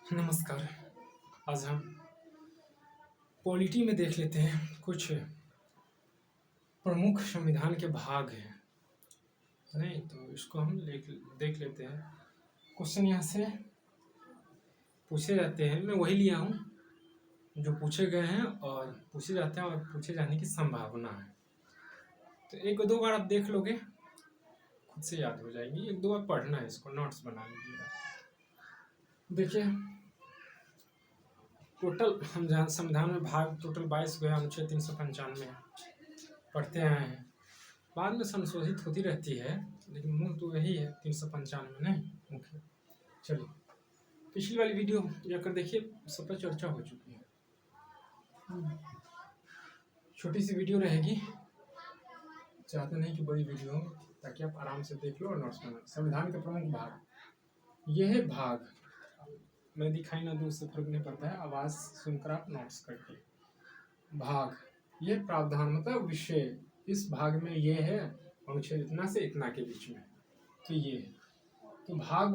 नमस्कार। आज हम पॉलिटी में देख लेते हैं कुछ प्रमुख संविधान के भाग हैं, नहीं तो इसको हम देख लेते हैं। क्वेश्चन यहाँ से पूछे जाते हैं, मैं वही लिया हूँ जो पूछे गए हैं और पूछे जाते हैं और पूछे जाने की संभावना है। तो एक दो बार आप देख लोगे, खुद से याद हो जाएगी। एक दो बार पढ़ना है, इसको नोट्स बना लीजिएगा। देखिए, टोटल हम जहाँ संविधान में भाग टोटल 22 गया, अनुच्छेद 395 पढ़ते आए हैं। बाद में संशोधित होती रहती है, लेकिन मूल तो यही है 395 नहीं मुख्य। चलिए, पिछली वाली वीडियो जाकर देखिए, सब पर चर्चा हो चुकी है। छोटी सी वीडियो रहेगी, चाहते नहीं कि बड़ी वीडियो हो, ताकि आप आराम से देख लो और नोट्स बना। संविधान के प्रमुख भाग, यह भाग मैं दिखाई ना दूर से फर्क नहीं पड़ता है, आवाज सुनकर आप नोट्स करके। भाग, ये प्रावधान मतलब विषय, इस भाग में ये है अनुच्छेद इतना से इतना के बीच में, तो ये है। तो भाग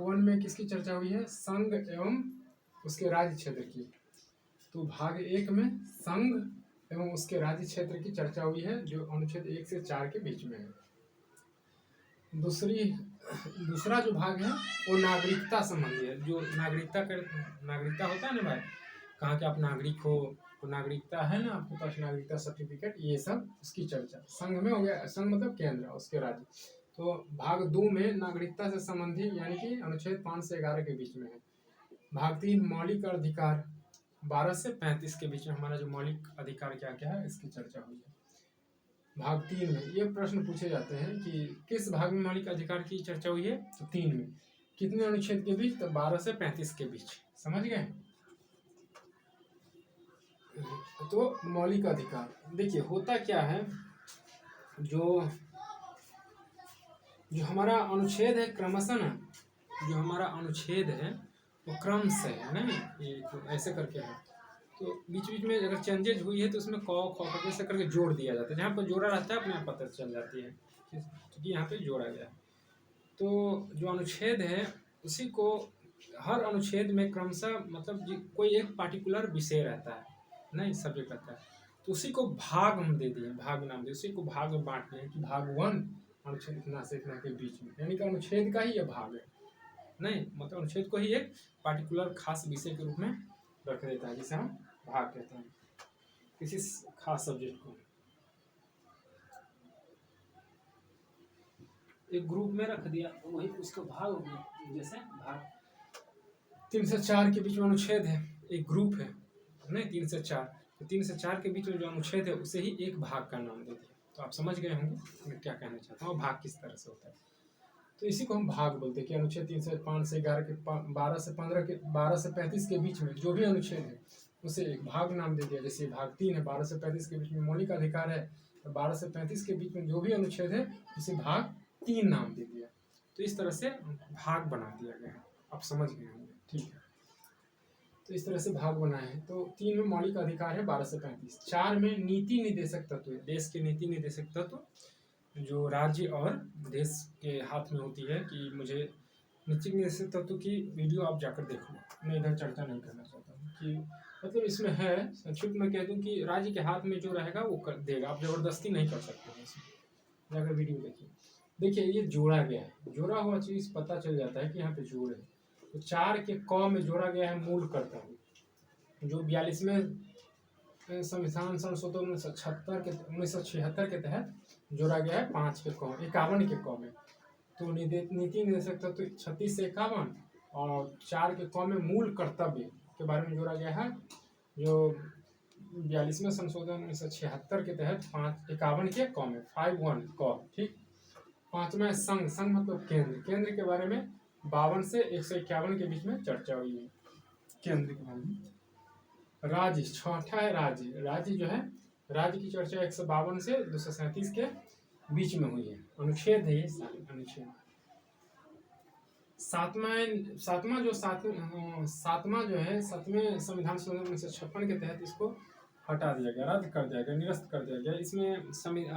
वन में किसकी चर्चा हुई है? संघ एवं उसके राज्य क्षेत्र की। तो भाग एक में संघ एवं उसके राज्य क्षेत्र की चर्चा हुई है, जो अनुच्छेद 1 से 4 के बीच में है। दूसरा जो भाग है वो नागरिकता संबंधी है। जो नागरिकता होता है ना भाई, कहाँ के आप नागरिक हो, तो नागरिकता है ना आपके पास, नागरिकता सर्टिफिकेट, ये सब उसकी चर्चा। संघ में हो गया, संघ मतलब केंद्र, उसके राज्य। तो भाग 2 में नागरिकता से संबंधी, यानी कि अनुच्छेद 5 से 11 के बीच में है। भाग 3 मौलिक अधिकार, 12 से 35 के बीच में हमारा जो मौलिक अधिकार क्या क्या है, इसकी चर्चा हुई है। भाग 3 में ये प्रश्न पूछे जाते हैं कि किस भाग में मौलिक अधिकार की चर्चा हुई है? तो 3 में। कितने अनुच्छेद के बीच? तो 12 से 35 के बीच। समझ गए? तो मौलिक अधिकार, देखिए होता क्या है, जो हमारा अनुच्छेद है क्रमशः ना, जो हमारा अनुच्छेद है वो क्रम से है ना, ये तो ऐसे करके है। तो बीच बीच में अगर चेंजेज हुई है तो उसमें क ख ऐसे करके जोड़ दिया जाता है। जहाँ पर जोड़ा रहता है अपने आप पता चल जाती है, क्योंकि यहाँ पे जोड़ा गया है। तो जो अनुच्छेद है उसी को, हर अनुच्छेद में क्रमशः मतलब कोई एक पार्टिकुलर विषय रहता है, नहीं सब्जेक्ट रहता है, तो उसी को भाग हम दे दिए, भाग नाम दिए, उसी को भाग में बांट दिए कि भाग 1 अनुच्छेद इतना से इतना के बीच में, यानी कि अनुच्छेद का ही यह भाग है। नहीं मतलब अनुच्छेद को ही एक पार्टिकुलर खास विषय के रूप में रख देता है, जिसे हम भाग कहते हैं, किसी खास सब्जेक्ट को एक ग्रुप में रख दिया, वही उसका भाग हो गया। जैसे भाग 3 से 4 के बीच में अनुच्छेद है, एक ग्रुप है नहीं, 3 से 4, तो 3 से 4 के बीच में जो अनुच्छेद है उसे ही एक भाग का नाम दे दिया। तो आप समझ गए होंगे मैं क्या कहना चाहता हूँ, भाग किस तरह से होता है। तो इसी को हम भाग बोलते हैं कि अनुच्छेद 3 से 5 से 11 के 12 से 15 के 12 से 35 के बीच में जो भी अनुच्छेद है उसे एक भाग नाम दे दिया। जैसे भाग 3 है, 12 से 35 के बीच में मौलिक अधिकार है, तो 12 से 35 के बीच में जो भी अनुच्छेद है उसे भाग 3 नाम दे दिया। तो इस तरह से भाग बना दिया गया है, आप समझ गए होंगे, ठीक है। तो इस तरह से भाग बनाए हैं। तो 3 में मौलिक अधिकार है, 12 से 35। 4 में नीति निर्देशक तत्व है, देश के नीति निर्देशक तत्व जो राज्य और देश के हाथ में होती है, कि मुझे नीति निर्देशक तत्व की वीडियो आप जाकर देख लो, मैं इधर चर्चा नहीं करना चाहता हूँ। कि मतलब इसमें है, संक्षिप्त में कह दूँ कि राज्य के हाथ में जो रहेगा वो कर देगा, आप जबरदस्ती नहीं कर सकते हैं इसमें, जाकर वीडियो देखिए। देखिए ये जोड़ा गया है, जोड़ा हुआ चीज़ पता चल जाता है कि यहाँ पे जोड़ है। तो 4 के क में जोड़ा गया है मूल कर्तव्य, जो 42वें संविधान संशोधन 1976 के तहत जोड़ा गया है 5 के क, 51 के क में। तो नीति निर्देशक तत्व 36 से 51 और 4 के क में मूल कर्तव्य के बारे में जोड़ा गया है, जो 42वें संशोधन 1976 के तहत 51 के क में 51 क, ठीक। 5वां संघ, संघ मतलब केंद्र, केंद्र के बारे में 52 से 151 के बीच में चर्चा हुई है केंद्र के बारे में। राज्य, छठा है राज्य, राज्य जो है राज्य की चर्चा 152 से 237 के बीच में हुई है, अनुच्छेद है ये अनुच्छेद। सातवां जो है 7वें संविधान संशोधन 1956 के तहत इसको हटा दिया गया, रद्द कर दिया गया, निरस्त कर दिया गया। इसमें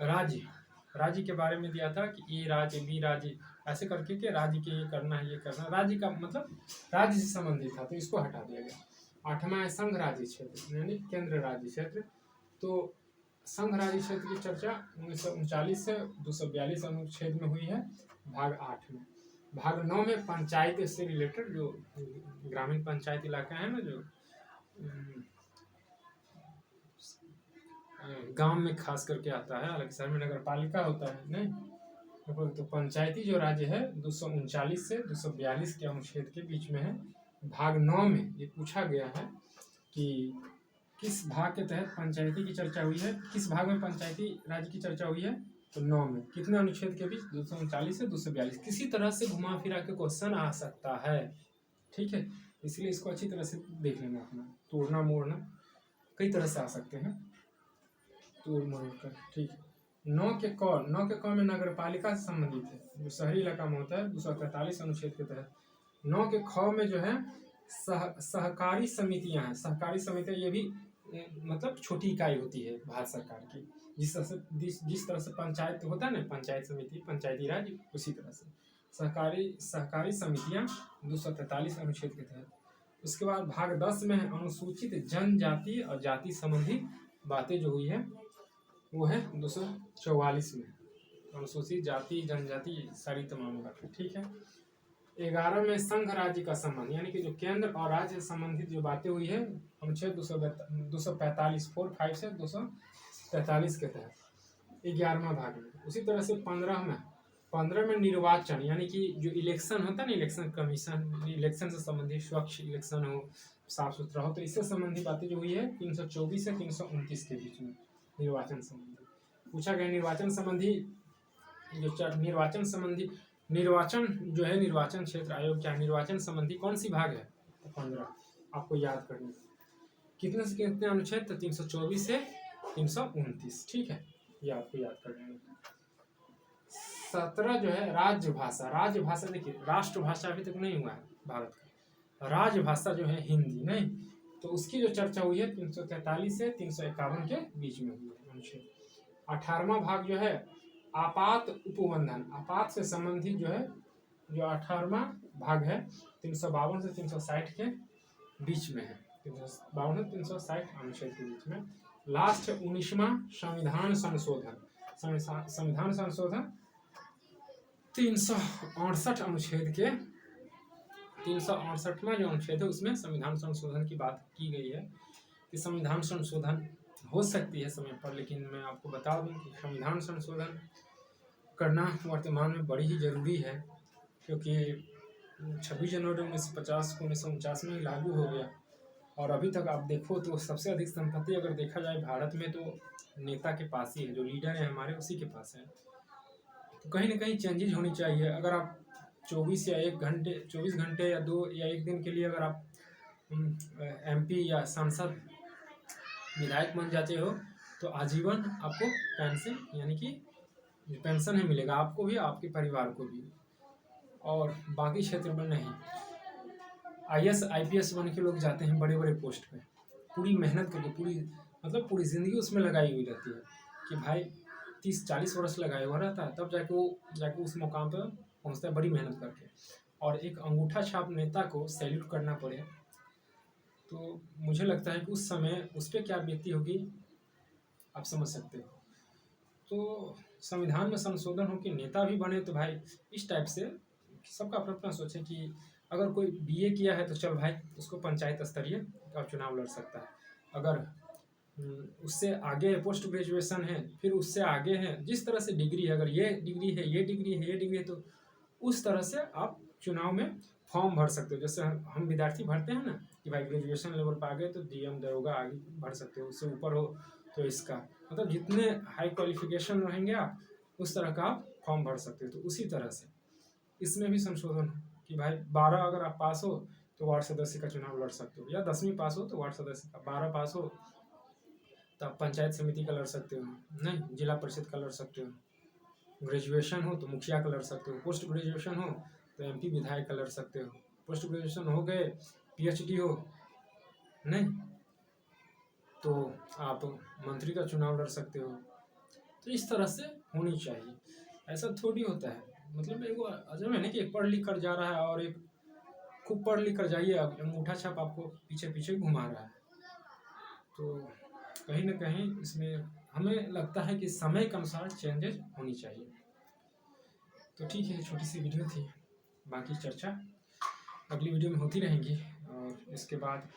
राज्य राज्य के बारे में दिया था कि ए राज्य, बी राज्य, ऐसे करके के राज्य के ये करना है, ये करना। राज्य का मतलब राज्य से संबंधित था, तो इसको हटा दिया गया। 8वां है संघ राज्य क्षेत्र, यानी केंद्र राज्य क्षेत्र। तो संघ राज्य क्षेत्र की चर्चा 1939 से 242 अनुच्छेद में हुई है, भाग 8 में। भाग 9 में पंचायत से रिलेटेड, जो ग्रामीण पंचायत इलाका है ना, जो गांव में खास करके आता है, हालांकि शहर में नगर पालिका होता है नहीं, तो पंचायती जो राज्य है 239 से 242 के अनुच्छेद के बीच में है। भाग 9 में ये पूछा गया है कि किस भाग के तहत पंचायती की चर्चा हुई है, किस भाग में पंचायती राज्य की चर्चा हुई है, तो 9 में। कितने अनुच्छेद के बीच, 239 से 242। किसी तरह से घुमा फिरा के क्वेश्चन आ सकता है, ठीक है, इसलिए इसको अच्छी तरह से देख लेना अपना, तोड़ना मोड़ना कई तरह से आ सकते हैं, तोड़ मोड़ कर, ठीक है। 9 के क में नगर पालिका से संबंधित है, जो शहरी इलाका में होता है, 243 अनुच्छेद के तहत। 9 के ख में जो है सहकारी समितियां हैं। सहकारी समितियां ये भी मतलब छोटी इकाई होती है भारत सरकार की, जिस तरह से पंचायत होता है ना, पंचायत समिति, पंचायती राज, उसी तरह से सहकारी समितियां 243 अनुच्छेद के तहत। उसके बाद भाग 10 में है अनुसूचित जनजाति और जाति संबंधी बातें जो हुई है, वो है 244 में, अनुसूचित जाति जनजाति सारी तमाम बातें, ठीक है। 11 में संघ राज्य का संबंध, यानी कि जो केंद्र और राज्य से संबंधित जो बातें हुई है, अनुच्छेद 245 4-5 से 243 के तहत 11वां भाग में। उसी तरह से 15 में निर्वाचन, यानी कि जो इलेक्शन होता है ना, इलेक्शन कमीशन, इलेक्शन से संबंधित, स्वच्छ इलेक्शन हो, साफ सुथरा हो, तो इससे संबंधित बातें जो हुई है 324 से 329 के बीच में निर्वाचन संबंधी पूछा गया। निर्वाचन जो है, निर्वाचन क्षेत्र आयोग क्या, निर्वाचन संबंधी कौन सी भाग है, तो 15 आपको याद करना। कितने से कितने अनुच्छेद, तो 324 से 329, ठीक है, ये आपको याद करना। 17 जो है राजभाषा, देखिए राष्ट्रभाषा अभी तक नहीं हुआ है भारत का, राजभाषा जो है हिंदी नहीं, तो उसकी जो चर्चा हुई है 343 से 351 के बीच में हुई है अनुच्छेद। 18वां भाग जो है आपात उपबंधन, आपात से संबंधित जो है, जो 18वां भाग है 352 से 360 के बीच में है, 352 से 360 अनुच्छेद के बीच में। लास्ट 19वां संविधान संशोधन, संविधान संशोधन 368 अनुच्छेद के 368वां जो अनुच्छेद है, उसमें संविधान संशोधन की बात की गई है कि संविधान संशोधन हो सकती है समय पर, लेकिन मैं आपको बता दूं कि संविधान संशोधन करना वर्तमान में बड़ी ही जरूरी है, क्योंकि 26 जनवरी 1950 को 1949 में ही लागू हो गया, और अभी तक आप देखो तो सबसे अधिक संपत्ति अगर देखा जाए भारत में, तो नेता के पास ही है, जो लीडर है हमारे उसी के पास है। तो कहीं ना कहीं चेंजेज होनी चाहिए। अगर आप 24 घंटे या 2 या 1 दिन के लिए अगर आप MP या सांसद विधायक बन जाते हो, तो आजीवन आपको पेंशन, यानी कि पेंशन है मिलेगा, आपको भी, आपके परिवार को भी, और बाकी क्षेत्र में नहीं। IAS IPS बन के लोग जाते हैं बड़े बड़े पोस्ट पे, पूरी मेहनत करके, पूरी ज़िंदगी उसमें लगाई हुई रहती है कि भाई 30-40 वर्ष लगाए हुआ रहता है, तब जाके उस मुकाम पर पहुंचता है, बड़ी मेहनत करके। और एक अंगूठा छाप नेता को सैल्यूट करना पड़े, तो मुझे लगता है कि उस समय उस पर क्या बीती होगी आप समझ सकते हो। तो संविधान में संशोधन हो कि नेता भी बने, तो भाई इस टाइप से सबका अपना अपना सोचे कि अगर कोई BA किया है तो चल भाई उसको पंचायत स्तरीय का चुनाव लड़ सकता है, अगर उससे आगे पोस्ट ग्रेजुएशन है, फिर उससे आगे है, जिस तरह से डिग्री है, अगर ये डिग्री है, तो उस तरह से आप चुनाव में फॉर्म भर सकते हो। जैसे हम विद्यार्थी भरते हैं ना कि भाई ग्रेजुएशन लेवल पर आ गए तो DM दरोगा आगे भर सकते हो, उससे ऊपर हो तो इसका, मतलब जितने हाई क्वालिफिकेशन रहेंगे आप, उस तरह का आप फॉर्म भर सकते हो। तो उसी तरह से इसमें भी संशोधन हो कि भाई 12 अगर आप पास हो तो वार्ड सदस्य का चुनाव लड़ सकते हो, या 10वीं पास हो तो वार्ड सदस्य का, 12 पास हो तो आप पंचायत समिति का लड़ सकते हो, नहीं जिला परिषद का लड़ सकते हो, ग्रेजुएशन हो तो मुखिया का लड़ सकते हो, पोस्ट ग्रेजुएशन हो तो MP विधायक का लड़ सकते हो, पोस्ट ग्रेजुएशन हो गए PhD हो नहीं तो आप मंत्री का चुनाव लड़ सकते हो। तो इस तरह से होनी चाहिए। ऐसा थोड़ी होता है, मतलब एगो अजब है ना कि एक पढ़ लिख कर जा रहा है और एक खूब पढ़ लिख कर जाइए, अब अंगूठा छाप आपको पीछे पीछे घुमा रहा है। तो कहीं ना कहीं इसमें हमें लगता है कि समय के अनुसार चेंजेस होनी चाहिए। तो ठीक है, छोटी सी वीडियो थी, बाकी चर्चा अगली वीडियो में होती रहेंगी। और इसके बाद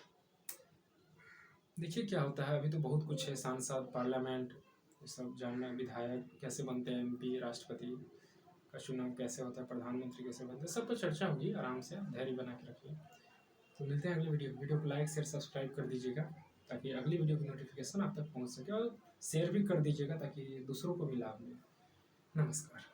देखिए क्या होता है, अभी तो बहुत कुछ है, सांसद, पार्लियामेंट, ये सब जानना, विधायक कैसे बनते हैं, एमपी, राष्ट्रपति का चुनाव कैसे होता है, प्रधानमंत्री कैसे बनते हैं, सब पर चर्चा होगी। आराम से धैर्य बना के रखिए। तो मिलते हैं अगली वीडियो को लाइक शेयर सब्सक्राइब कर दीजिएगा ताकि अगली वीडियो की नोटिफिकेशन आप तक पहुंच सके, और शेयर भी कर दीजिएगा ताकि दूसरों को भी लाभ मिले। नमस्कार।